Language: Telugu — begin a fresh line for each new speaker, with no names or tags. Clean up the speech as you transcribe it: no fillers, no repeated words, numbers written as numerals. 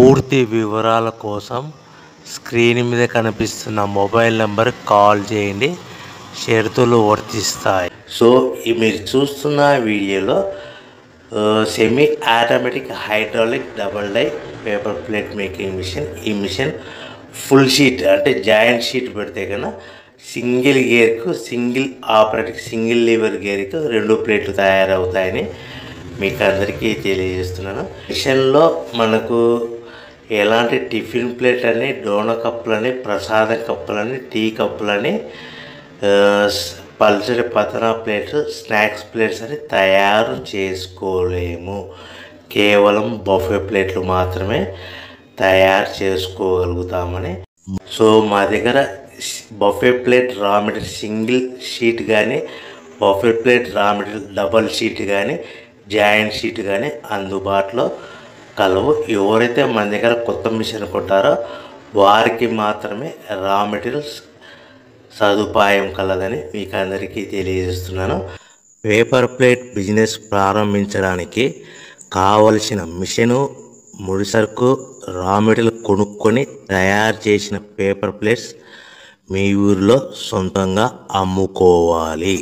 పూర్తి వివరాల కోసం స్క్రీన్ మీద కనిపిస్తున్న మొబైల్ నెంబర్ కాల్ చేయండి. షరతులు వర్తిస్తాయి. సో మీరు చూస్తున్న వీడియోలో semi automatic hydraulic double die paper plate making machine. ఈ మిషన్ ఫుల్ షీట్ అంటే జాయింట్ షీట్ పెడితే కన్నా సింగిల్ గేర్కు సింగిల్ ఆపరేటింగ్ సింగిల్ లీవర్ గేర్కు 2 ప్లేట్లు తయారవుతాయని మీకు అందరికీ తెలియజేస్తున్నాను. మిషన్లో మనకు ఎలాంటి టిఫిన్ ప్లేట్లని, డోనా కప్పులని, ప్రసాదం కప్పులని, టీ కప్పులని, పల్చడి పతనా ప్లేట్స్, స్నాక్స్ ప్లేట్స్ అని తయారు చేసుకోలేము. కేవలం బఫే ప్లేట్లు మాత్రమే తయారు చేసుకోగలుగుతామని. సో మా దగ్గర buffet plate raw material single sheet కానీ, buffet plate raw material double sheet కానీ, జాయింట్ షీట్ కానీ అందుబాటులో కలవు. ఎవరైతే మన దగ్గర కొత్త మిషన్ కొంటారో వారికి మాత్రమే రా మెటీరియల్స్ సదుపాయం కలదని మీకు అందరికీ తెలియజేస్తున్నాను. పేపర్ ప్లేట్ బిజినెస్ ప్రారంభించడానికి కావలసిన మిషను, ముడిసరుకు, రా మెటీరియల్ కొనుక్కొని తయారు చేసిన పేపర్ ప్లేట్స్ మీ ఊరిలో సొంతంగా అమ్ముకోవాలి.